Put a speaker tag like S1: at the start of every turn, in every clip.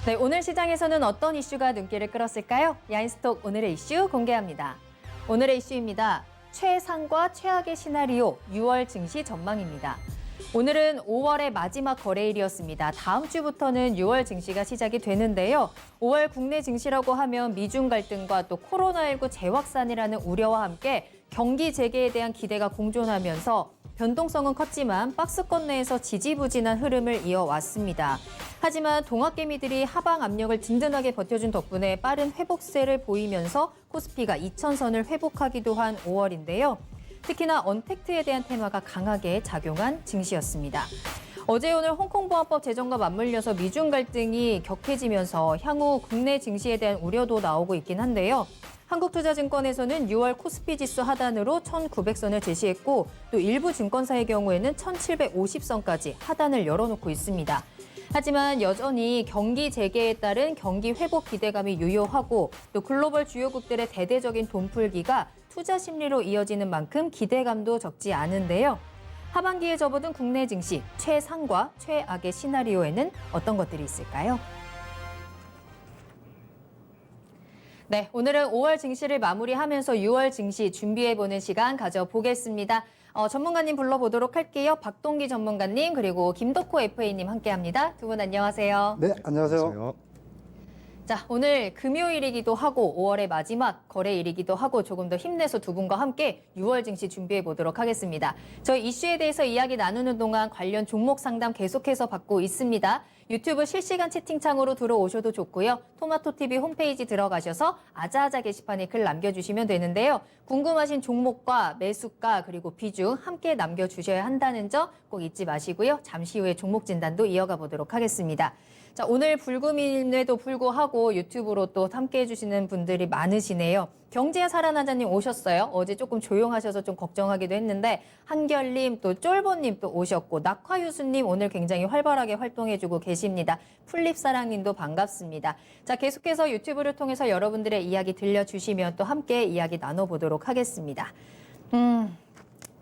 S1: 네, 오늘 시장에서는 어떤 이슈가 눈길을 끌었을까요? 야인스톡 오늘의 이슈 공개합니다. 오늘의 이슈입니다. 최상과 최악의 시나리오 6월 증시 전망입니다. 오늘은 5월의 마지막 거래일이었습니다. 다음 주부터는 6월 증시가 시작이 되는데요. 5월 국내 증시라고 하면 미중 갈등과 또 코로나19 재확산이라는 우려와 함께 경기 재개에 대한 기대가 공존하면서 변동성은 컸지만 박스권 내에서 지지부진한 흐름을 이어왔습니다. 하지만 동학개미들이 하방 압력을 든든하게 버텨준 덕분에 빠른 회복세를 보이면서 코스피가 2,000선을 회복하기도 한 5월인데요. 특히나 언택트에 대한 테마가 강하게 작용한 증시였습니다. 어제 오늘 홍콩보안법 제정과 맞물려서 미중 갈등이 격해지면서 향후 국내 증시에 대한 우려도 나오고 있긴 한데요. 한국투자증권에서는 6월 코스피 지수 하단으로 1,900선을 제시했고 또 일부 증권사의 경우에는 1,750선까지 하단을 열어놓고 있습니다. 하지만 여전히 경기 재개에 따른 경기 회복 기대감이 유효하고 또 글로벌 주요국들의 대대적인 돈풀기가 투자 심리로 이어지는 만큼 기대감도 적지 않은데요. 하반기에 접어든 국내 증시 최상과 최악의 시나리오에는 어떤 것들이 있을까요? 네, 오늘은 5월 증시를 마무리하면서 6월 증시 준비해보는 시간 가져보겠습니다. 전문가님 불러보도록 할게요. 박동기 전문가님 그리고 김덕호 FA님 함께합니다. 두 분 안녕하세요.
S2: 네, 안녕하세요.
S1: 자, 오늘 금요일이기도 하고 5월의 마지막 거래일이기도 하고 조금 더 힘내서 두 분과 함께 6월 증시 준비해 보도록 하겠습니다. 저희 이슈에 대해서 이야기 나누는 동안 관련 종목 상담 계속해서 받고 있습니다. 유튜브 실시간 채팅창으로 들어오셔도 좋고요. 토마토TV 홈페이지 들어가셔서 아자아자 게시판에 글 남겨주시면 되는데요. 궁금하신 종목과 매수가 그리고 비중 함께 남겨주셔야 한다는 점 꼭 잊지 마시고요. 잠시 후에 종목 진단도 이어가 보도록 하겠습니다. 자, 오늘 불금임에도 불구하고 유튜브로 또 함께 해주시는 분들이 많으시네요. 경제야 살아나자님 오셨어요. 어제 조금 조용하셔서 좀 걱정하기도 했는데 한결님 또 쫄보님 또 오셨고 낙화유수님 오늘 굉장히 활발하게 활동해주고 계십니다. 풀립사랑님도 반갑습니다. 자, 계속해서 유튜브를 통해서 여러분들의 이야기 들려주시면 또 함께 이야기 나눠보도록 하겠습니다.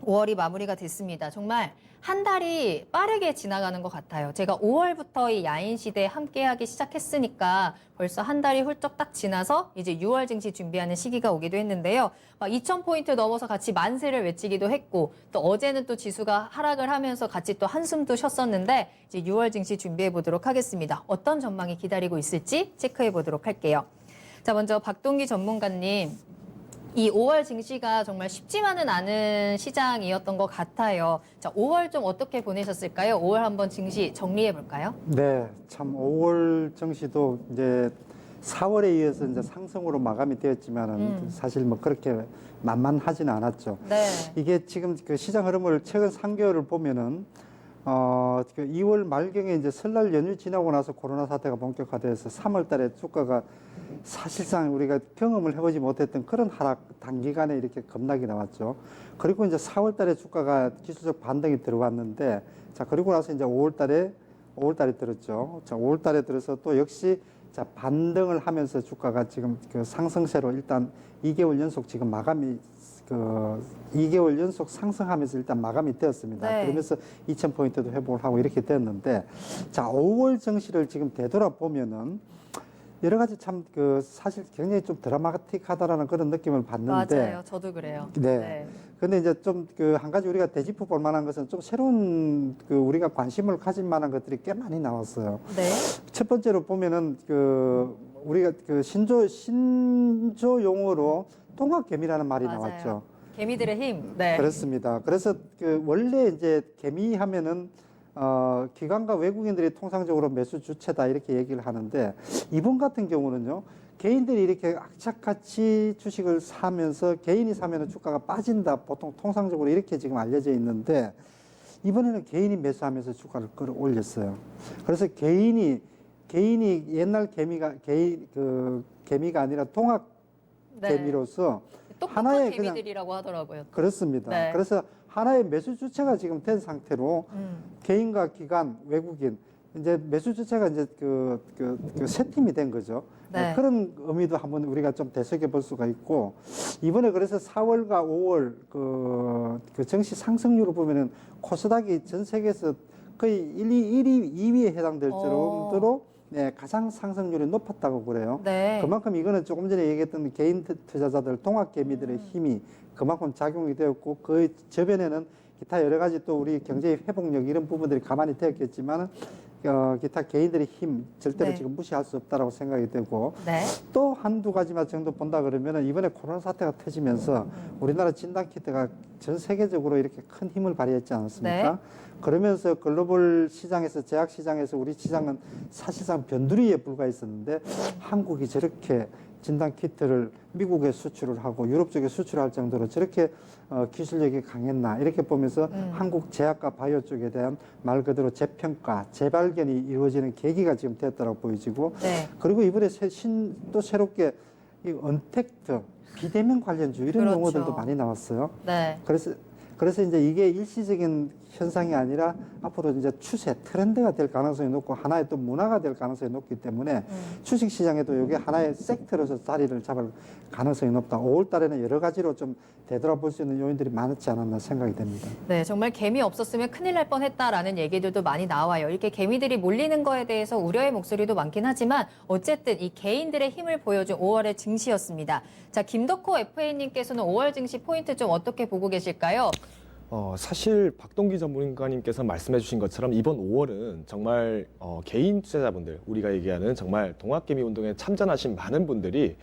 S1: 5월이 마무리가 됐습니다. 정말 한 달이 빠르게 지나가는 것 같아요. 제가 5월부터 이 야인시대 함께하기 시작했으니까 벌써 한 달이 훌쩍 딱 지나서 이제 6월 증시 준비하는 시기가 오기도 했는데요. 2,000포인트 넘어서 같이 만세를 외치기도 했고 또 어제는 또 지수가 하락을 하면서 같이 또 한숨도 쉬었었는데 이제 6월 증시 준비해 보도록 하겠습니다. 어떤 전망이 기다리고 있을지 체크해 보도록 할게요. 자, 먼저 박동기 전문가님. 이 5월 증시가 정말 쉽지만은 않은 시장이었던 것 같아요. 자, 5월 좀 어떻게 보내셨을까요? 5월 한번 증시 정리해 볼까요?
S2: 네, 참 5월 증시도 이제 4월에 이어서 이제 상승으로 마감이 되었지만은 사실 뭐 그렇게 만만하지는 않았죠.
S1: 네.
S2: 이게 지금 그 시장 흐름을 최근 3개월을 보면은 그 2월 말경에 이제 설날 연휴 지나고 나서 코로나 사태가 본격화돼서 3월 달에 주가가 사실상 우리가 경험을 해보지 못했던 그런 하락 단기간에 이렇게 급락이 나왔죠. 그리고 이제 4월 달에 주가가 기술적 반등이 들어왔는데 자, 그리고 나서 이제 5월 달에 들었죠. 자, 5월 달에 들어서 또 역시 자, 반등을 하면서 주가가 지금 그 상승세로 일단 2개월 연속 지금 마감이 2개월 연속 상승하면서 일단 마감이 되었습니다.
S1: 네.
S2: 그러면서 2,000포인트도 회복을 하고 이렇게 됐는데 자, 5월 증시를 지금 되돌아보면은 여러 가지 참 그 사실 굉장히 좀 드라마틱하다라는 그런 느낌을 받는데
S1: 맞아요. 저도 그래요.
S2: 네. 근데 이제 좀 그 한 가지 우리가 되짚어 볼 만한 것은 좀 새로운 그 우리가 관심을 가질 만한 것들이 꽤 많이 나왔어요.
S1: 네.
S2: 첫 번째로 보면은 그 우리가 그 신조 용어로 동학개미라는 말이
S1: 맞아요.
S2: 나왔죠.
S1: 개미들의 힘. 네.
S2: 그렇습니다. 그래서 그 원래 이제 개미 하면은 기관과 외국인들이 통상적으로 매수 주체다 이렇게 얘기를 하는데 이번 같은 경우는요. 개인들이 이렇게 악착같이 주식을 사면서 개인이 사면은 주가가 빠진다. 보통 통상적으로 이렇게 지금 알려져 있는데 이번에는 개인이 매수하면서 주가를 끌어올렸어요. 그래서 개인이 옛날 개미가 아니라 동학 개미로서
S1: 똑똑한
S2: 하나의
S1: 개미들이라고 하더라고요.
S2: 그렇습니다.
S1: 네.
S2: 그래서 하나의 매수 주체가 지금 된 상태로 개인과 기관, 외국인 이제 매수 주체가 이제 세 팀이 된 거죠.
S1: 네.
S2: 그런 의미도 한번 우리가 좀 되새겨 볼 수가 있고 이번에 그래서 4월과 5월 그 증시 상승률을 보면은 코스닥이 전 세계에서 거의 1위, 2위에 해당될 정도로 가장 상승률이 높았다고 그래요.
S1: 네.
S2: 그만큼 이거는 조금 전에 얘기했던 개인 투자자들, 동학개미들의 힘이 그만큼 작용이 되었고 그 저변에는 기타 여러 가지 또 우리 경제의 회복력 이런 부분들이 가만히 되었겠지만 기타 개인들의 힘 절대로
S1: 네.
S2: 지금 무시할 수 없다라고 생각이 되고
S1: 네.
S2: 또 한두 가지만 정도 본다 그러면은 이번에 코로나 사태가 터지면서 우리나라 진단키트가 전 세계적으로 이렇게 큰 힘을 발휘했지 않았습니까?
S1: 네.
S2: 그러면서 글로벌 시장에서 제약 시장에서 우리 시장은 사실상 변두리에 불과했었는데 한국이 저렇게 진단키트를 미국에 수출을 하고 유럽 쪽에 수출할 정도로 저렇게 기술력이 강했나 이렇게 보면서 한국 제약과 바이오 쪽에 대한 말 그대로 재평가, 재발견이 이루어지는 계기가 지금 됐다고 보여지고
S1: 네.
S2: 그리고 이번에 또 새롭게 이 언택트, 비대면 관련주 이런
S1: 그렇죠.
S2: 용어들도 많이 나왔어요.
S1: 네.
S2: 그래서 이제 이게 일시적인 현상이 아니라 앞으로 이제 추세, 트렌드가 될 가능성이 높고 하나의 또 문화가 될 가능성이 높기 때문에 주식 시장에도 이게 하나의 섹터로서 자리를 잡을 가능성이 높다. 5월 달에는 여러 가지로 좀 되돌아볼 수 있는 요인들이 많지 않았나 생각이 됩니다.
S1: 네, 정말 개미 없었으면 큰일 날 뻔했다라는 얘기들도 많이 나와요. 이렇게 개미들이 몰리는 거에 대해서 우려의 목소리도 많긴 하지만 어쨌든 이 개인들의 힘을 보여준 5월의 증시였습니다. 자, 김덕호 FA님께서는 5월 증시 포인트 좀 어떻게 보고 계실까요?
S3: 사실 박동기 전문가님께서 말씀해 주신 것처럼 이번 5월은 정말 개인 투자자분들, 우리가 얘기하는 정말 동학개미 운동에 참전하신 많은 분들이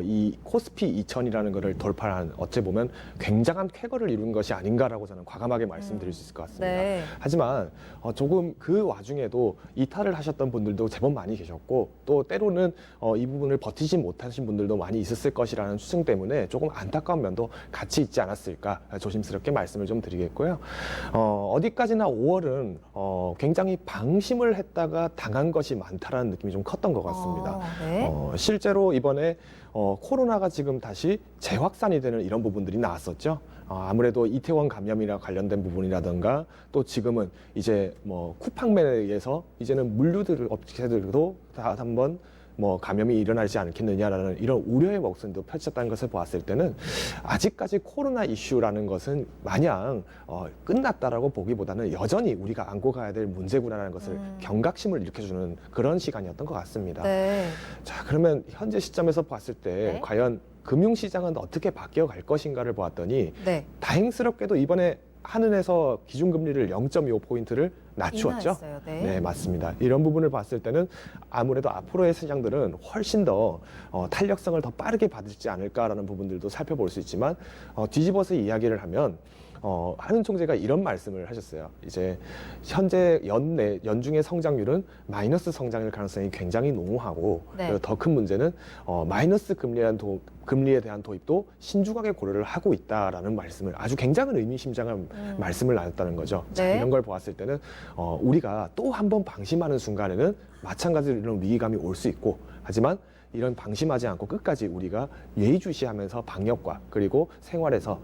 S3: 이 코스피 2000이라는 것을 돌파한 어찌 보면 굉장한 쾌거를 이룬 것이 아닌가라고 저는 과감하게 말씀드릴 수 있을 것 같습니다.
S1: 네.
S3: 하지만 조금 그 와중에도 이탈을 하셨던 분들도 제법 많이 계셨고 또 때로는 이 부분을 버티지 못하신 분들도 많이 있었을 것이라는 추정 때문에 조금 안타까운 면도 같이 있지 않았을까 조심스럽게 말씀을 좀 드리겠고요. 어디까지나 5월은 굉장히 방심을 했다가 당한 것이 많다라는 느낌이 좀 컸던 것 같습니다.
S1: 네.
S3: 실제로 이번에 코로나가 지금 다시 재확산이 되는 이런 부분들이 나왔었죠. 아무래도 이태원 감염이랑 관련된 부분이라든가 또 지금은 이제 뭐 쿠팡맨에 의해서 이제는 물류들 업체들도 다 한번 뭐 감염이 일어나지 않겠느냐라는 이런 우려의 목소리도 펼쳤다는 것을 보았을 때는 아직까지 코로나 이슈라는 것은 마냥 끝났다라고 보기보다는 여전히 우리가 안고 가야 될 문제구나라는 것을 경각심을 일으켜주는 그런 시간이었던 것 같습니다.
S1: 네.
S3: 자, 그러면 현재 시점에서 봤을 때
S1: 네.
S3: 과연 금융시장은 어떻게 바뀌어 갈 것인가를 보았더니
S1: 네.
S3: 다행스럽게도 이번에 한은에서 기준금리를 0.25포인트를 낮추었죠.
S1: 인하했어요. 네.
S3: 네, 맞습니다. 이런 부분을 봤을 때는 아무래도 앞으로의 시장들은 훨씬 더 탄력성을 더 빠르게 받을지 않을까라는 부분들도 살펴볼 수 있지만 뒤집어서 이야기를 하면 한은 총재가 이런 말씀을 하셨어요. 이제 현재 연중의 성장률은 마이너스 성장일 가능성이 굉장히 농후하고
S1: 네.
S3: 더 큰 문제는 마이너스 금리에 대한 도입도 신중하게 고려를 하고 있다라는 말씀을 아주 굉장히 의미심장한 말씀을 나눴다는 거죠. 자,
S1: 네.
S3: 이런 걸 보았을 때는 우리가 또 한 번 방심하는 순간에는 마찬가지로 이런 위기감이 올 수 있고 하지만 이런 방심하지 않고 끝까지 우리가 예의주시하면서 방역과 그리고 생활에서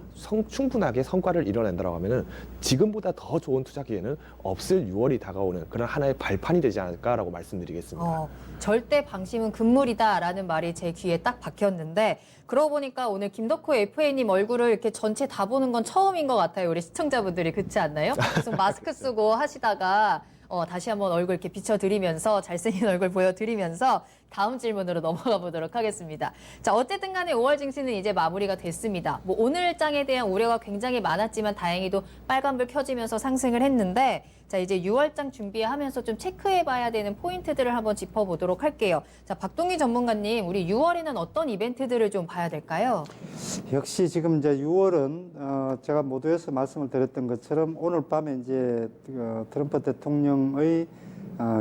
S3: 충분하게 성과를 이뤄낸다고 하면은 지금보다 더 좋은 투자 기회는 없을 6월이 다가오는 그런 하나의 발판이 되지 않을까라고 말씀드리겠습니다.
S1: 절대 방심은 금물이다라는 말이 제 귀에 딱 박혔는데 그러고 보니까 오늘 김덕호 FA님 얼굴을 이렇게 전체 다 보는 건 처음인 것 같아요. 우리 시청자분들이 그렇지 않나요? 계속 마스크 쓰고 하시다가 다시 한번 얼굴 이렇게 비춰드리면서 잘생긴 얼굴 보여드리면서 다음 질문으로 넘어가 보도록 하겠습니다. 자, 어쨌든 간에 5월 증시는 이제 마무리가 됐습니다. 뭐 오늘 장에 대한 우려가 굉장히 많았지만 다행히도 빨간불 켜지면서 상승을 했는데 자, 이제 6월장 준비하면서 좀 체크해봐야 되는 포인트들을 한번 짚어보도록 할게요. 자, 박동희 전문가님, 우리 6월에는 어떤 이벤트들을 좀 봐야 될까요?
S2: 역시 지금 이제 6월은 제가 모두에서 말씀을 드렸던 것처럼 오늘 밤에 이제 트럼프 대통령의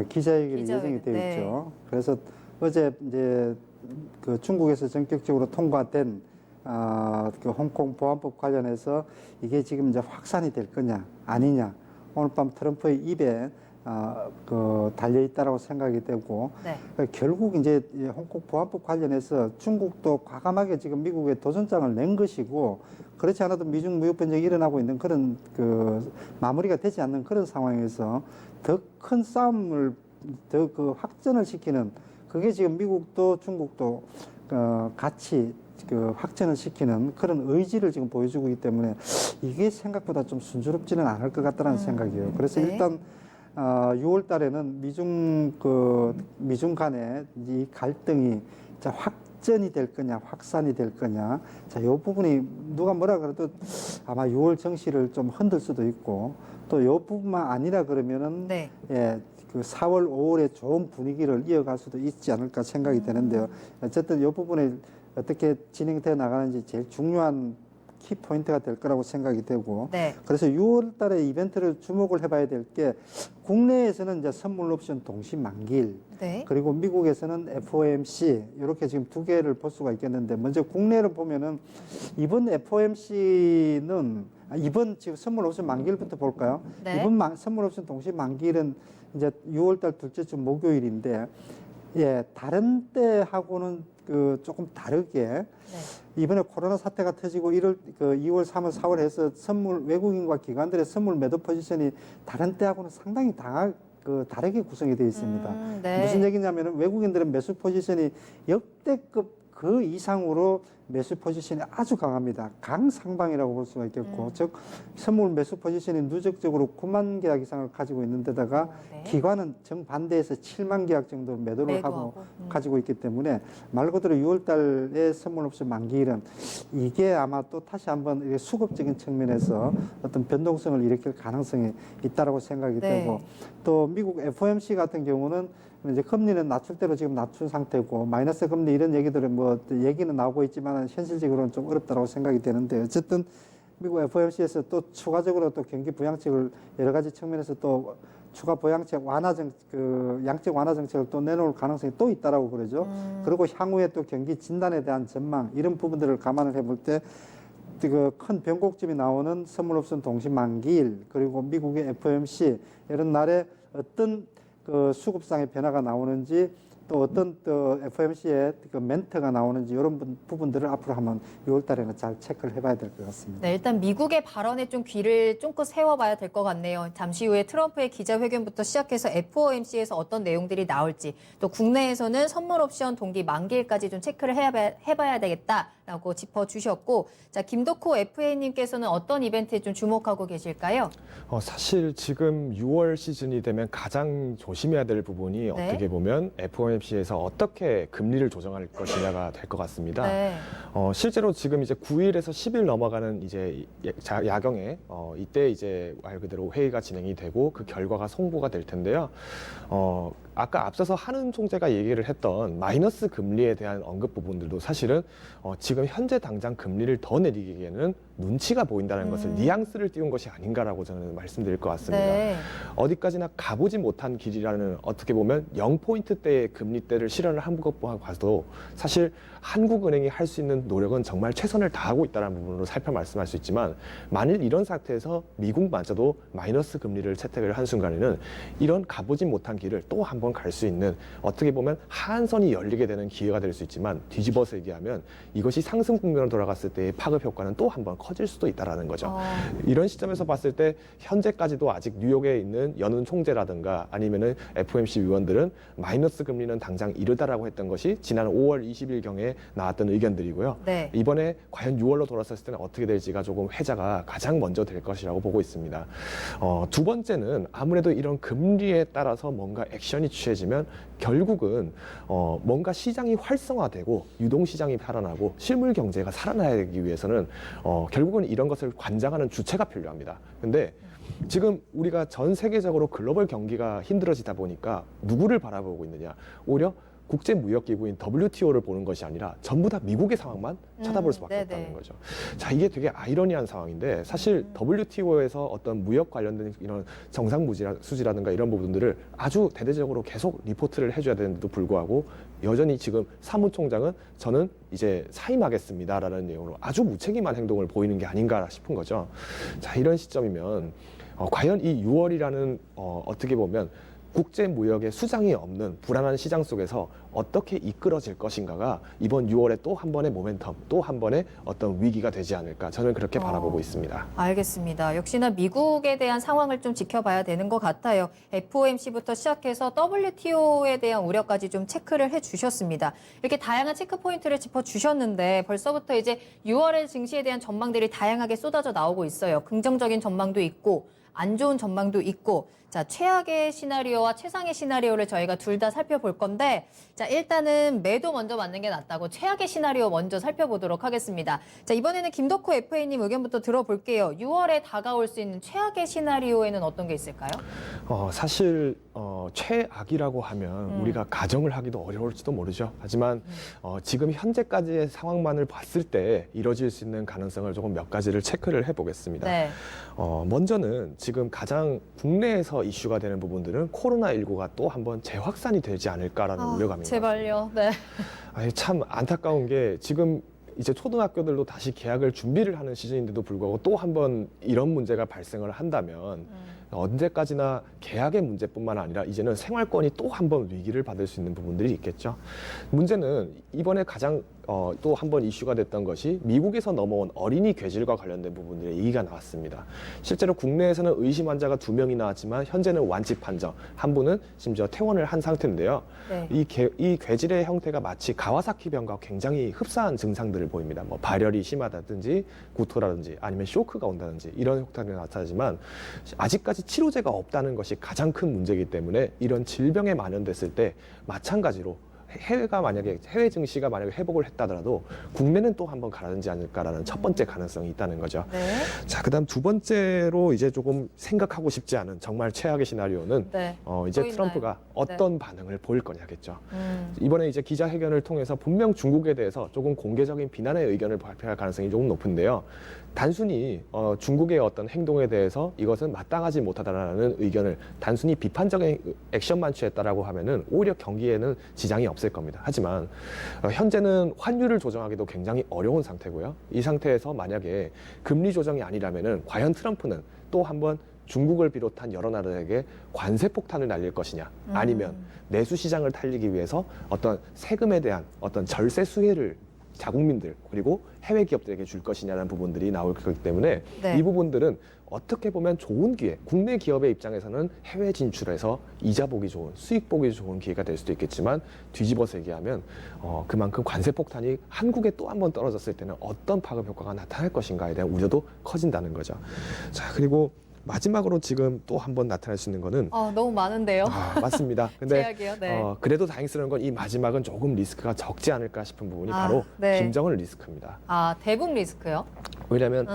S2: 기자회견이 예정이 되어
S1: 네.
S2: 있죠. 그래서 어제 이제 그 중국에서 전격적으로 통과된 그 홍콩 보안법 관련해서 이게 지금 이제 확산이 될 거냐 아니냐 오늘 밤 트럼프의 입에 달려 있다라고 생각이 되고
S1: 네.
S2: 결국 이제 이 홍콩 보안법 관련해서 중국도 과감하게 지금 미국에 도전장을 낸 것이고 그렇지 않아도 미중 무역 분쟁이 일어나고 있는 그런 그 마무리가 되지 않는 그런 상황에서 더 큰 싸움을 더 그 확전을 시키는 그게 지금 미국도 중국도 같이 그 확전을 시키는 그런 의지를 지금 보여주고 있기 때문에 이게 생각보다 좀 순조롭지는 않을 것 같다는 생각이에요. 그래서
S1: 네.
S2: 일단 6월 달에는 미중 간의 이 갈등이 자, 확전이 될 거냐, 확산이 될 거냐. 자, 이 부분이 누가 뭐라 그래도 아마 6월 정시를 좀 흔들 수도 있고 또 이 부분만 아니라 그러면은
S1: 네.
S2: 예, 그 4월, 5월에 좋은 분위기를 이어갈 수도 있지 않을까 생각이 되는데요. 어쨌든 이 부분에 어떻게 진행되어 나가는지 제일 중요한 키포인트가 될 거라고 생각이 되고
S1: 네.
S2: 그래서 6월 달에 이벤트를 주목을 해봐야 될 게 국내에서는 이제 선물 옵션 동시 만기일
S1: 네.
S2: 그리고 미국에서는 FOMC 이렇게 지금 두 개를 볼 수가 있겠는데 먼저 국내를 보면은 이번 FOMC는 이번 지금 선물 옵션 만기일부터 볼까요?
S1: 네.
S2: 이번 선물 옵션 동시 만기일은 이제 6월 달 둘째 주 목요일인데 예, 다른 때하고는 조금 다르게
S1: 네.
S2: 이번에 코로나 사태가 터지고 2월, 3월, 4월 해서 선물 외국인과 기관들의 선물 매도 포지션이 다른 때하고는 상당히 다르게 구성이 되어 있습니다.
S1: 네.
S2: 무슨 얘기냐면은 외국인들은 매수 포지션이 역대급 그 이상으로 매수 포지션이 아주 강합니다. 강상방이라고 볼 수가 있겠고, 즉 선물 매수 포지션이 누적적으로 9만 계약 이상을 가지고 있는 데다가
S1: 네.
S2: 기관은 정반대에서 7만 계약 정도 매도를 하고 가지고 있기 때문에 말 그대로 6월 달에 선물 옵션 만기일은 이게 아마 또 다시 한번 이렇게 수급적인 측면에서 어떤 변동성을 일으킬 가능성이 있다라고 생각이
S1: 네.
S2: 되고 또 미국 FOMC 같은 경우는 이제 금리는 낮출 대로 지금 낮춘 상태고 마이너스 금리 이런 얘기들은 뭐 얘기는 나오고 있지만 현실적으로는 좀 어렵다고 생각이 되는데 어쨌든 미국 FOMC에서 또 추가적으로 또 경기 부양책을 여러 가지 측면에서 또 추가 부양책 양적 완화 정책을 또 내놓을 가능성이 또 있다라고 그러죠. 그리고 향후에 또 경기 진단에 대한 전망 이런 부분들을 감안을 해볼 때 그 큰 변곡점이 나오는 선물 옵션 동시 만기일 그리고 미국의 FOMC 이런 날에 어떤 그 수급상의 변화가 나오는지 또 어떤 또 FOMC의 그 멘트가 나오는지 이런 부분들을 앞으로 한번 6월 달에는 잘 체크를 해봐야 될 것 같습니다.
S1: 네, 일단 미국의 발언에 좀 귀를 쫑긋 세워봐야 될 것 같네요. 잠시 후에 트럼프의 기자회견부터 시작해서 FOMC에서 어떤 내용들이 나올지 또 국내에서는 선물 옵션 동기 만기일까지 좀 체크를 해봐야 되겠다라고 짚어주셨고 자 김덕호 FA님께서는 어떤 이벤트에 좀 주목하고 계실까요?
S3: 사실 지금 6월 시즌이 되면 가장 조심해야 될 부분이 어떻게 보면 FOMC에서 어떻게 금리를 조정할 것이냐가 될 것 같습니다.
S1: 네.
S3: 실제로 지금 이제 9일에서 10일 넘어가는 이제 야경에 이때 이제 말 그대로 회의가 진행이 되고 그 결과가 송부가 될 텐데요. 아까 앞서서 한은 총재가 얘기를 했던 마이너스 금리에 대한 언급 부분들도 사실은 지금 현재 당장 금리를 더 내리기에는 눈치가 보인다는 것을 뉘앙스를 띄운 것이 아닌가라고 저는 말씀드릴 것 같습니다.
S1: 네.
S3: 어디까지나 가보지 못한 길이라는 어떻게 보면 0포인트대의 금리대를 실현을 한 것과 봐도 사실 한국은행이 할 수 있는 노력은 정말 최선을 다하고 있다는 부분으로 살펴 말씀할 수 있지만 만일 이런 상태에서 미국마저도 마이너스 금리를 채택을 한 순간에는 이런 가보지 못한 길을 또 한 번 갈 수 있는 어떻게 보면 하한선이 열리게 되는 기회가 될 수 있지만 뒤집어서 얘기하면 이것이 상승 국면으로 돌아갔을 때의 파급 효과는 또 한 번 커질 수도 있다는 거죠. 이런 시점에서 봤을 때 현재까지도 아직 뉴욕에 있는 연은 총재라든가 아니면은 FOMC 위원들은 마이너스 금리는 당장 이르다라고 했던 것이 지난 5월 20일경에 나왔던 의견들이고요.
S1: 네.
S3: 이번에 과연 6월로 돌아섰을 때는 어떻게 될지가 조금 회자가 가장 먼저 될 것이라고 보고 있습니다. 두 번째는 아무래도 이런 금리에 따라서 뭔가 액션이 취해지면 결국은 뭔가 시장이 활성화되고 유동시장이 살아나고 실물 경제가 살아나기 위해서는 결국은 이런 것을 관장하는 주체가 필요합니다. 근데 지금 우리가 전 세계적으로 글로벌 경기가 힘들어지다 보니까 누구를 바라보고 있느냐? 오히려 국제무역기구인 WTO를 보는 것이 아니라 전부 다 미국의 상황만 쳐다볼 수밖에 없다는 거죠. 자, 이게 되게 아이러니한 상황인데 사실 WTO에서 어떤 무역 관련된 이런 정상 수지라든가 이런 부분들을 아주 대대적으로 계속 리포트를 해줘야 되는데도 불구하고 여전히 지금 사무총장은 저는 이제 사임하겠습니다라는 내용으로 아주 무책임한 행동을 보이는 게 아닌가 싶은 거죠. 자, 이런 시점이면 과연 이 6월이라는 어떻게 보면 국제 무역의 수장이 없는 불안한 시장 속에서 어떻게 이끌어질 것인가가 이번 6월에 또 한 번의 모멘텀, 또 한 번의 어떤 위기가 되지 않을까 저는 그렇게 바라보고 있습니다.
S1: 알겠습니다. 역시나 미국에 대한 상황을 좀 지켜봐야 되는 것 같아요. FOMC부터 시작해서 WTO에 대한 우려까지 좀 체크를 해주셨습니다. 이렇게 다양한 체크 포인트를 짚어주셨는데 벌써부터 이제 6월의 증시에 대한 전망들이 다양하게 쏟아져 나오고 있어요. 긍정적인 전망도 있고 안 좋은 전망도 있고, 자, 최악의 시나리오와 최상의 시나리오를 저희가 둘 다 살펴볼 건데, 자, 일단은 매도 먼저 맞는 게 낫다고 최악의 시나리오 먼저 살펴보도록 하겠습니다. 자, 이번에는 김덕호 FA님 의견부터 들어볼게요. 6월에 다가올 수 있는 최악의 시나리오에는 어떤 게 있을까요?
S3: 사실 최악이라고 하면 우리가 가정을 하기도 어려울지도 모르죠. 하지만 지금 현재까지의 상황만을 봤을 때 이뤄질 수 있는 가능성을 조금 몇 가지를 체크를 해보겠습니다.
S1: 네.
S3: 먼저는 지금 가장 국내에서 이슈가 되는 부분들은 코로나19가 또 한번 재확산이 되지 않을까라는 우려감입니다.
S1: 제발요. 네.
S3: 아니, 참 안타까운 게 지금 이제 초등학교들도 다시 개학을 준비를 하는 시즌인데도 불구하고 또 한번 이런 문제가 발생을 한다면 언제까지나 개학의 문제뿐만 아니라 이제는 생활권이 또 한번 위기를 받을 수 있는 부분들이 있겠죠. 문제는 이번에 가장 또 한번 이슈가 됐던 것이 미국에서 넘어온 어린이 괴질과 관련된 부분들의 얘기가 나왔습니다. 실제로 국내에서는 의심 환자가 2명이 나왔지만 현재는 완치 판정, 한 분은 심지어 퇴원을 한 상태인데요.
S1: 네.
S3: 이 괴질의 형태가 마치 가와사키병과 굉장히 흡사한 증상들을 보입니다. 뭐 발열이 심하다든지 구토라든지 아니면 쇼크가 온다든지 이런 형태가 나타나지만 아직까지 치료제가 없다는 것이 가장 큰 문제이기 때문에 이런 질병에 만연됐을 때 마찬가지로 해외 증시가 만약에 회복을 했다더라도 국내는 또 한번 가라앉지 않을까라는 첫 번째 가능성이 있다는 거죠.
S1: 네.
S3: 자, 그다음 두 번째로 이제 조금 생각하고 싶지 않은 정말 최악의 시나리오는
S1: 네.
S3: 이제
S1: 또
S3: 트럼프가 어떤 반응을 보일 거냐겠죠.
S1: 음.
S3: 이번에 이제 기자회견을 통해서 분명 중국에 대해서 조금 공개적인 비난의 의견을 발표할 가능성이 조금 높은데요. 단순히 중국의 어떤 행동에 대해서 이것은 마땅하지 못하다라는 의견을 단순히 비판적인 액션만 취했다라고 하면은 오히려 경기에는 지장이 없을 겁니다. 하지만 현재는 환율을 조정하기도 굉장히 어려운 상태고요. 이 상태에서 만약에 금리 조정이 아니라면은 과연 트럼프는 또 한번 중국을 비롯한 여러 나라에게 관세 폭탄을 날릴 것이냐, 아니면 내수 시장을 살리기 위해서 어떤 세금에 대한 어떤 절세 수혜를 자국민들 그리고 해외 기업들에게 줄 것이냐는 부분들이 나올 거기 때문에
S1: 네.
S3: 이 부분들은 어떻게 보면 좋은 기회, 국내 기업의 입장에서는 해외 진출해서 이자 보기 좋은, 수익 보기 좋은 기회가 될 수도 있겠지만 뒤집어서 얘기하면 그만큼 관세 폭탄이 한국에 또 한 번 떨어졌을 때는 어떤 파급 효과가 나타날 것인가에 대한 우려도 커진다는 거죠. 자, 그리고 마지막으로 지금 또 한 번 나타날 수 있는 거는
S1: 너무 많은데요.
S3: 맞습니다. 근데
S1: 제약이요. 네.
S3: 그래도 다행스러운 건 이 마지막은 조금 리스크가 적지 않을까 싶은 부분이 바로
S1: 네.
S3: 김정은 리스크입니다.
S1: 대북 리스크요?
S3: 왜냐하면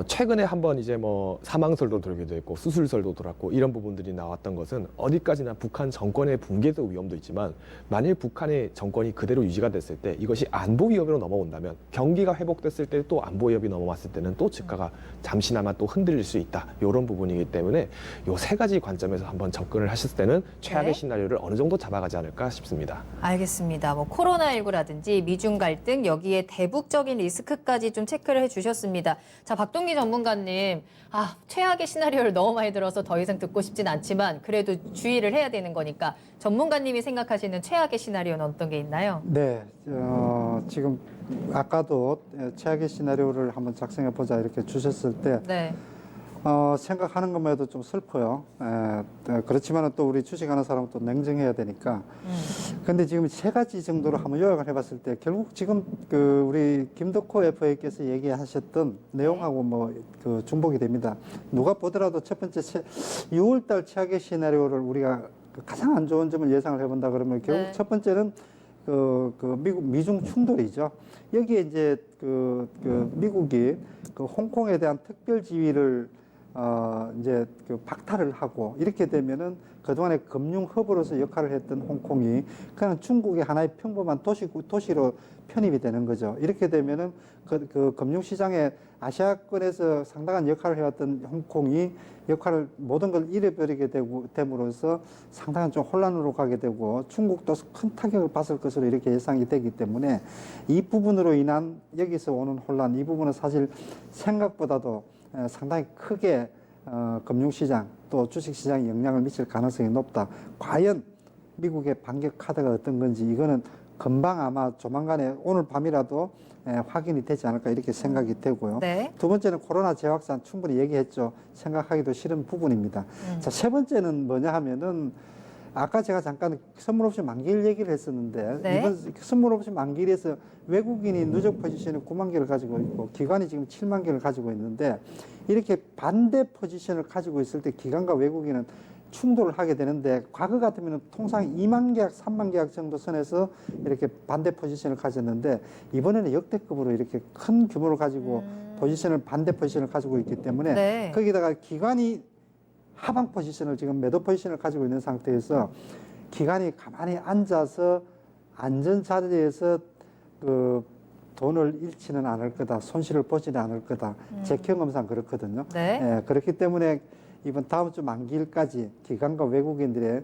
S3: 최근에 한번 이제 뭐 사망설도 돌기도 했고 수술설도 돌았고 이런 부분들이 나왔던 것은 어디까지나 북한 정권의 붕괴도 위험도 있지만 만일 북한의 정권이 그대로 유지가 됐을 때 이것이 안보 위협으로 넘어온다면 경기가 회복됐을 때 또 안보 위협이 넘어왔을 때는 또 주가가 잠시나마 또 흔들릴 수 있다. 이런 부분이기 때문에 요 세 가지 관점에서 한번 접근을 하셨을 때는 최악의
S1: 네.
S3: 시나리오를 어느 정도 잡아가지 않을까 싶습니다.
S1: 알겠습니다. 뭐 코로나19라든지 미중 갈등 여기에 대북적인 리스크까지 좀 체크를 해주셨습니다. 자, 박동기 전문가님, 최악의 시나리오를 너무 많이 들어서 더 이상 듣고 싶진 않지만 그래도 주의를 해야 되는 거니까 전문가님이 생각하시는 최악의 시나리오는 어떤 게 있나요?
S2: 네, 지금 아까도 최악의 시나리오를 한번 작성해 보자 이렇게 주셨을 때
S1: 네.
S2: 생각하는 것만 해도 좀 슬퍼요. 그렇지만 또 우리 주식하는 사람은 또 냉정해야 되니까. 근데 지금 세 가지 정도로 한번 요약을 해봤을 때 결국 지금 우리 김덕호 FA께서 얘기하셨던 내용하고 뭐 중복이 됩니다. 누가 보더라도 첫 번째 6월달 최악의 시나리오를 우리가 가장 안 좋은 점을 예상을 해본다 그러면 결국
S1: 네.
S2: 첫 번째는 미중 충돌이죠. 여기에 이제 미국이 홍콩에 대한 특별 지위를 이제 박탈을 하고 이렇게 되면은 그동안에 금융 허브로서 역할을 했던 홍콩이 그냥 중국의 하나의 평범한 도시로 편입이 되는 거죠. 이렇게 되면은 그 금융시장에 아시아권에서 상당한 역할을 해왔던 홍콩이 모든 걸 잃어버리게 됨으로써 상당한 좀 혼란으로 가게 되고 중국도 큰 타격을 받을 것으로 이렇게 예상이 되기 때문에 이 부분으로 인한 여기서 오는 혼란, 이 부분은 사실 생각보다도 상당히 크게 금융시장 또 주식시장에 영향을 미칠 가능성이 높다. 과연 미국의 반격 카드가 어떤 건지 이거는 금방 아마 조만간에 오늘 밤이라도 확인이 되지 않을까 이렇게 생각이 되고요.
S1: 네.
S2: 두 번째는 코로나 재확산 충분히 얘기했죠. 생각하기도 싫은 부분입니다. 자, 세 번째는 뭐냐 하면은 아까 제가 잠깐 선물 옵션 만기일 얘기를 했었는데
S1: 네.
S2: 이번 선물 옵션 만기일에서 외국인이 누적 포지션을 9만 개를 가지고 있고 기관이 지금 7만 개를 가지고 있는데 이렇게 반대 포지션을 가지고 있을 때 기관과 외국인은 충돌을 하게 되는데 과거 같으면 통상 2만 계약, 3만 계약 정도 선에서 이렇게 반대 포지션을 가졌는데 이번에는 역대급으로 이렇게 큰 규모를 가지고 포지션을 반대 포지션을 가지고 있기 때문에
S1: 네.
S2: 거기다가 기관이 하방 포지션을 지금 매도 포지션을 가지고 있는 상태에서 기관이 가만히 앉아서 안전 자리에서 그 돈을 잃지는 않을 거다, 손실을 보지는 않을 거다. 제 경험상 그렇거든요.
S1: 네.
S2: 예, 그렇기 때문에 이번 다음 주 만기일까지 기관과 외국인들의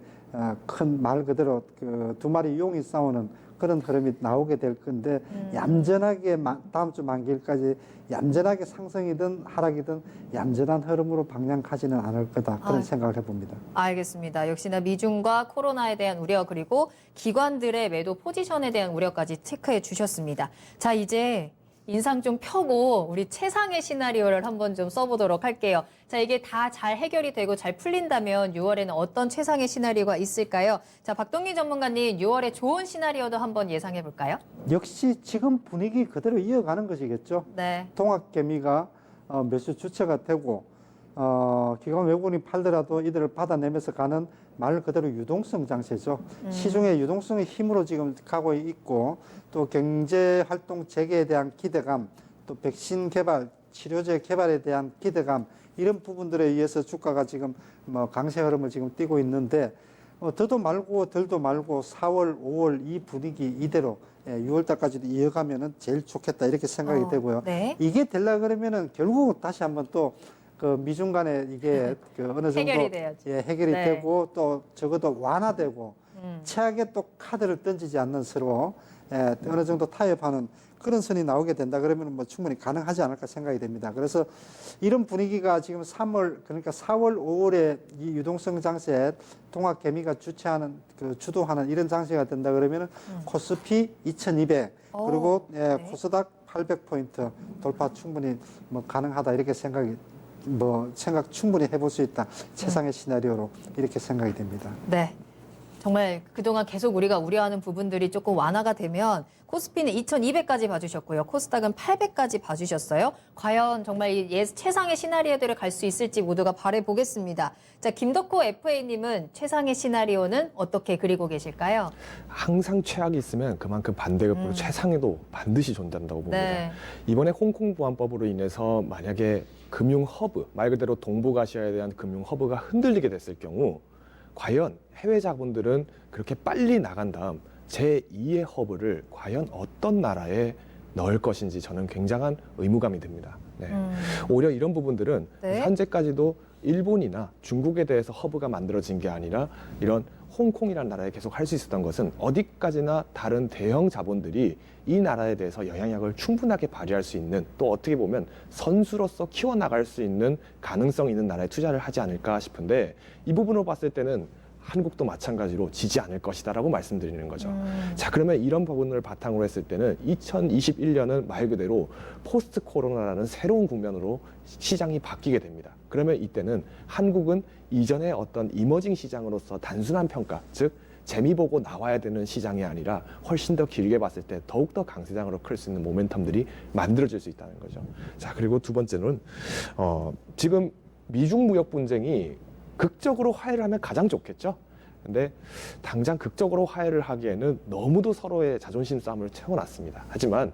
S2: 큰 말 그대로 그 두 마리 용이 싸우는 그런 흐름이 나오게 될 건데 얌전하게 다음 주 만기일까지 얌전하게 상승이든 하락이든 얌전한 흐름으로 방향 가지는 않을 거다 그런
S1: 아유.
S2: 생각을 해봅니다.
S1: 알겠습니다. 역시나 미중과 코로나에 대한 우려 그리고 기관들의 매도 포지션에 대한 우려까지 체크해 주셨습니다. 자, 이제 인상 좀 펴고 우리 최상의 시나리오를 한번 좀 써보도록 할게요. 자, 이게 다 잘 해결이 되고 잘 풀린다면 6월에는 어떤 최상의 시나리오가 있을까요? 자, 박동기 전문가님 6월에 좋은 시나리오도 한번 예상해 볼까요?
S2: 역시 지금 분위기 그대로 이어가는 것이겠죠.
S1: 네.
S2: 동학개미가 매수 주체가 되고 기관 외국인이 팔더라도 이들을 받아내면서 가는 말 그대로 유동성 장세죠. 시중의 유동성의 힘으로 지금 가고 있고 또 경제 활동 재개에 대한 기대감, 또 백신 개발, 치료제 개발에 대한 기대감 이런 부분들에 의해서 주가가 지금 뭐 강세 흐름을 지금 띠고 있는데 더도 말고 덜도 말고 4월, 5월 이 분위기 이대로 6월 달까지도 이어가면은 제일 좋겠다 이렇게 생각이 되고요.
S1: 네.
S2: 이게 되려 그러면은 결국 다시 한번 또 그 미중 간에 이게 그 어느 정도
S1: 해결이 돼야죠.
S2: 예, 해결이
S1: 네.
S2: 되고 또 적어도 완화되고 최악의 또 카드를 던지지 않는 서로 어느 정도 타협하는 그런 선이 나오게 된다 그러면 뭐 충분히 가능하지 않을까 생각이 됩니다. 그래서 이런 분위기가 지금 3월 그러니까 4월, 5월에 이 유동성 장세 동학개미가 주최하는 그 주도하는 이런 장세가 된다 그러면은 코스피 2200 그리고
S1: 네.
S2: 코스닥 800포인트 돌파 충분히 뭐 가능하다 이렇게 생각 충분히 해볼 수 있다. 최상의 시나리오로 이렇게 생각이 됩니다.
S1: 네. 정말 그동안 계속 우리가 우려하는 부분들이 조금 완화가 되면 코스피는 2200까지 봐주셨고요. 코스닥은 800까지 봐주셨어요. 과연 정말 이 최상의 시나리오들을 갈 수 있을지 모두가 바라보겠습니다. 자, 김덕호 FA님은 최상의 시나리오는 어떻게 그리고 계실까요?
S3: 항상 최악이 있으면 그만큼 반대급부로 최상에도 반드시 존재한다고 봅니다.
S1: 네.
S3: 이번에 홍콩 보안법으로 인해서 만약에 금융 허브, 말 그대로 동북아시아에 대한 금융 허브가 흔들리게 됐을 경우 과연 해외 자본들은 그렇게 빨리 나간 다음 제2의 허브를 과연 어떤 나라에 넣을 것인지 저는 굉장한 의무감이 듭니다. 네. 오히려 이런 부분들은
S1: 네.
S3: 현재까지도 일본이나 중국에 대해서 허브가 만들어진 게 아니라 이런 홍콩이라는 나라에 계속 할 수 있었던 것은 어디까지나 다른 대형 자본들이 이 나라에 대해서 영향력을 충분하게 발휘할 수 있는 또 어떻게 보면 선수로서 키워나갈 수 있는 가능성 있는 나라에 투자를 하지 않을까 싶은데 이 부분으로 봤을 때는 한국도 마찬가지로 지지 않을 것이다라고 말씀드리는 거죠. 자, 그러면 이런 부분을 바탕으로 했을 때는 2021년은 말 그대로 포스트 코로나라는 새로운 국면으로 시장이 바뀌게 됩니다. 그러면 이때는 한국은 이전의 어떤 이머징 시장으로서 단순한 평가, 즉 재미 보고 나와야 되는 시장이 아니라 훨씬 더 길게 봤을 때 더욱더 강세장으로 클 수 있는 모멘텀들이 만들어질 수 있다는 거죠. 자, 그리고 두 번째는 지금 미중 무역 분쟁이 극적으로 화해를 하면 가장 좋겠죠. 근데 당장 극적으로 화해를 하기에는 너무도 서로의 자존심 싸움을 채워놨습니다. 하지만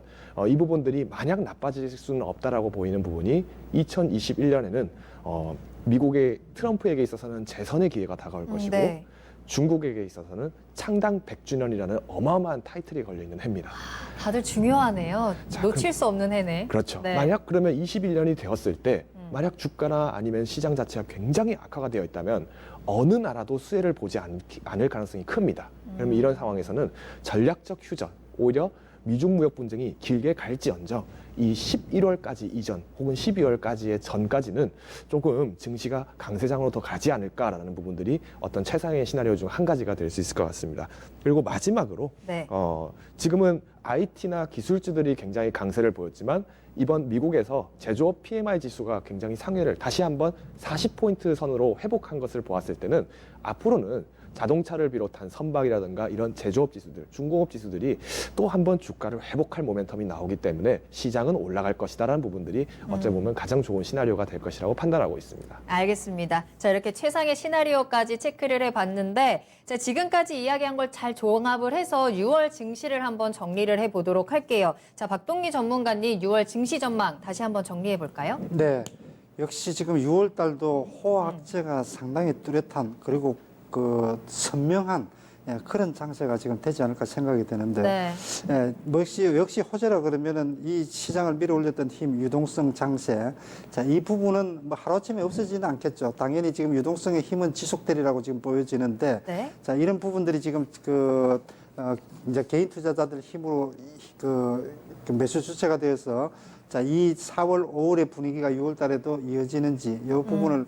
S3: 이 부분들이 마냥 나빠질 수는 없다라고 보이는 부분이 2021년에는 미국의 트럼프에게 있어서는 재선의 기회가 다가올 것이고
S1: 네.
S3: 중국에게 있어서는 창당 100주년이라는 어마어마한 타이틀이 걸려있는 해입니다.
S1: 다들 중요하네요.
S3: 자,
S1: 놓칠 수 없는 해네.
S3: 그렇죠.
S1: 네.
S3: 만약 그러면 21년이 되었을 때 만약 주가나 아니면 시장 자체가 굉장히 악화가 되어 있다면 어느 나라도 수혜를 보지 않을 가능성이 큽니다. 그러면 이런 상황에서는 전략적 휴전, 오히려 미중 무역 분쟁이 길게 갈지언정 이 11월까지 이전 혹은 12월까지의 전까지는 조금 증시가 강세장으로 더 가지 않을까라는 부분들이 어떤 최상의 시나리오 중 한 가지가 될 수 있을 것 같습니다. 그리고 마지막으로
S1: 네.
S3: 지금은 IT나 기술주들이 굉장히 강세를 보였지만 이번 미국에서 제조업 PMI 지수가 굉장히 상회를 다시 한번 40포인트 선으로 회복한 것을 보았을 때는 앞으로는 자동차를 비롯한 선박이라든가 이런 제조업 지수들, 중공업 지수들이 또 한 번 주가를 회복할 모멘텀이 나오기 때문에 시장은 올라갈 것이다라는 부분들이 어찌 보면 가장 좋은 시나리오가 될 것이라고 판단하고 있습니다.
S1: 알겠습니다. 자, 이렇게 최상의 시나리오까지 체크를 해봤는데 자, 지금까지 이야기한 걸 잘 종합을 해서 6월 증시를 한번 정리를 해보도록 할게요. 자, 박동기 전문가님 6월 증시 전망 다시 한번 정리해 볼까요?
S2: 네. 역시 지금 6월 달도 호황제가 상당히 뚜렷한 그리고 그 선명한 그런 장세가 지금 되지 않을까 생각이 되는데
S1: 네.
S2: 뭐 역시 호재라 그러면은 이 시장을 밀어올렸던 힘, 유동성 장세. 자, 이 부분은 뭐 하루아침에 없어지는 않겠죠. 당연히 지금 유동성의 힘은 지속되리라고 지금 보여지는데
S1: 네.
S2: 자, 이런 부분들이 지금 이제 개인 투자자들 힘으로 그 매수 주체가 되어서 자, 이 4월, 5월의 분위기가 6월 달에도 이어지는지 이 부분을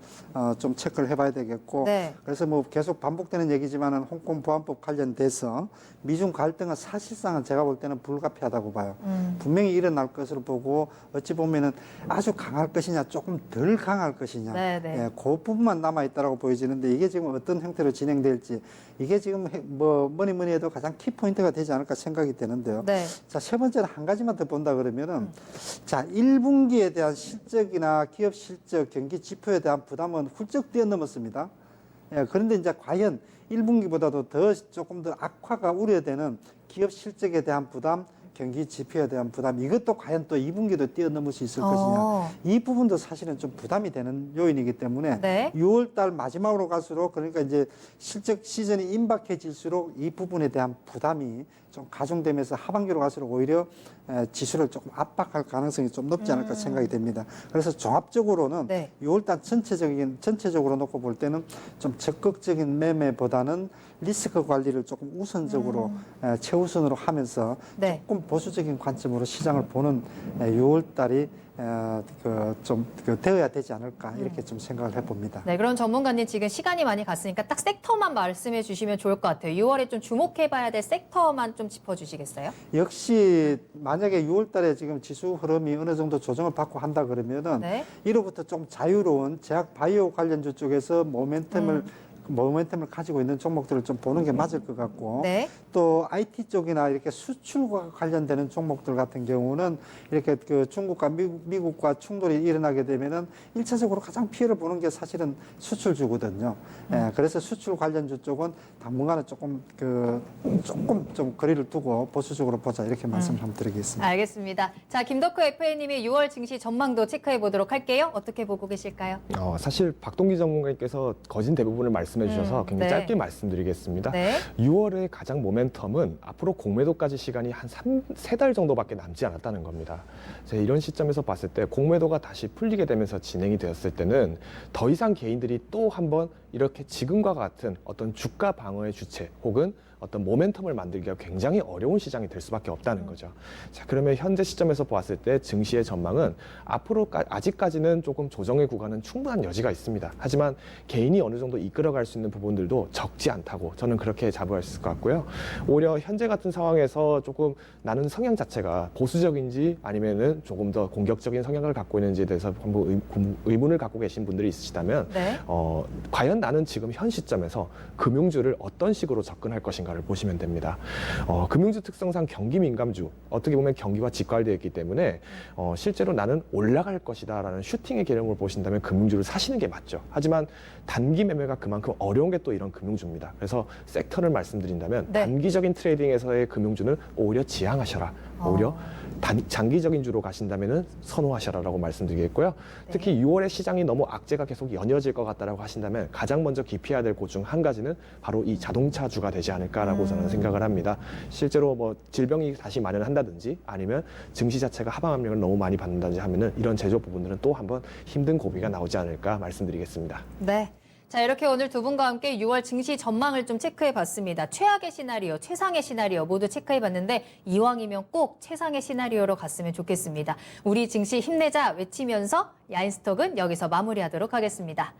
S2: 좀 체크를 해봐야 되겠고
S1: 네.
S2: 그래서 뭐 계속 반복되는 얘기지만은 홍콩 보안법 관련돼서 미중 갈등은 사실상은 제가 볼 때는 불가피하다고 봐요. 분명히 일어날 것으로 보고 어찌 보면은 아주 강할 것이냐 조금 덜 강할 것이냐
S1: 네, 네.
S2: 그 부분만 남아있다라고 보여지는데 이게 지금 어떤 형태로 진행될지 이게 지금 뭐 뭐니 해도 가장 키포인트가 되지 않을까 생각이 되는데요.
S1: 네.
S2: 자, 세 번째는 한 가지만 더 본다 그러면은 자, 1분기에 대한 실적이나 기업 실적, 경기 지표에 대한 부담은 훌쩍 뛰어넘었습니다. 그런데 이제 과연 1분기보다도 더 조금 더 악화가 우려되는 기업 실적에 대한 부담, 경기 지표에 대한 부담, 이것도 과연 또 2분기도 뛰어넘을 수 있을 것이냐. 이 부분도 사실은 좀 부담이 되는 요인이기 때문에
S1: 네.
S2: 6월 달 마지막으로 갈수록 그러니까 이제 실적 시즌이 임박해질수록 이 부분에 대한 부담이 좀 가중되면서 하반기로 갈수록 오히려 지수를 조금 압박할 가능성이 좀 높지 않을까 생각이 됩니다. 그래서 종합적으로는
S1: 네.
S2: 6월 달 전체적으로 놓고 볼 때는 좀 적극적인 매매보다는 리스크 관리를 조금 우선적으로 최우선으로 하면서
S1: 네.
S2: 조금 보수적인 관점으로 시장을 보는 6월 달이 좀 되어야 되지 않을까 이렇게 좀 생각을 해봅니다.
S1: 네, 그럼 전문가님 지금 시간이 많이 갔으니까 딱 섹터만 말씀해 주시면 좋을 것 같아요. 6월에 좀 주목해봐야 될 섹터만 좀 짚어주시겠어요?
S2: 역시 만약에 6월 달에 지금 지수 흐름이 어느 정도 조정을 받고 한다 그러면은
S1: 네.
S2: 1호부터 좀 자유로운 제약 바이오 관련주 쪽에서 모멘텀을 가지고 있는 종목들을 좀 보는 게 맞을 것 같고
S1: 네.
S2: 또 IT 쪽이나 이렇게 수출과 관련되는 종목들 같은 경우는 이렇게 그 중국과 미국과 충돌이 일어나게 되면은 1차적으로 가장 피해를 보는 게 사실은 수출주거든요. 그래서 수출 관련주 쪽은 당분간은 조금 좀 거리를 두고 보수적으로 보자 이렇게 말씀을 한번 드리겠습니다.
S1: 알겠습니다. 자, 김덕호 FA님의 6월 증시 전망도 체크해 보도록 할게요. 어떻게 보고 계실까요?
S3: 사실 박동기 전문가님께서 거진 대부분을 말씀해 주셔서 굉장히
S1: 네.
S3: 짧게 말씀드리겠습니다.
S1: 네.
S3: 6월의 가장 모멘텀은 앞으로 공매도까지 시간이 한 3달 정도밖에 남지 않았다는 겁니다. 이런 시점에서 봤을 때 공매도가 다시 풀리게 되면서 진행이 되었을 때는 더 이상 개인들이 또 한번 이렇게 지금과 같은 어떤 주가 방어의 주체 혹은 어떤 모멘텀을 만들기가 굉장히 어려운 시장이 될 수밖에 없다는 거죠. 자, 그러면 현재 시점에서 보았을 때 증시의 전망은 앞으로 아직까지는 조금 조정의 구간은 충분한 여지가 있습니다. 하지만 개인이 어느 정도 이끌어갈 수 있는 부분들도 적지 않다고 저는 그렇게 자부할 수 있을 것 같고요. 오히려 현재 같은 상황에서 조금 나는 성향 자체가 보수적인지 아니면은 조금 더 공격적인 성향을 갖고 있는지에 대해서 한번 의문을 갖고 계신 분들이 있으시다면
S1: 네.
S3: 과연 나는 지금 현 시점에서 금융주를 어떤 식으로 접근할 것인가를 보시면 됩니다. 금융주 특성상 경기 민감주, 어떻게 보면 경기와 직결되어 있기 때문에 실제로 나는 올라갈 것이다라는 슈팅의 개념을 보신다면 금융주를 사시는 게 맞죠. 하지만 단기 매매가 그만큼 어려운 게 또 이런 금융주입니다. 그래서 섹터를 말씀드린다면
S1: 네.
S3: 단기적인 트레이딩에서의 금융주는 오히려 지향하셔라. 오히려 장기적인 주로 가신다면 선호하셔라라고 말씀드리겠고요. 특히 6월에 시장이 너무 악재가 계속 연이어질 것 같다라고 하신다면 가장 먼저 기피해야 될 곳 중 한 가지는 바로 이 자동차주가 되지 않을까라고 저는 생각을 합니다. 실제로 뭐 질병이 다시 만연한다든지 아니면 증시 자체가 하방 압력을 너무 많이 받는다든지 하면은 이런 제조 부분들은 또 한번 힘든 고비가 나오지 않을까 말씀드리겠습니다.
S1: 네. 자, 이렇게 오늘 두 분과 함께 6월 증시 전망을 좀 체크해 봤습니다. 최악의 시나리오, 최상의 시나리오 모두 체크해 봤는데 이왕이면 꼭 최상의 시나리오로 갔으면 좋겠습니다. 우리 증시 힘내자 외치면서 야인스톡은 여기서 마무리하도록 하겠습니다.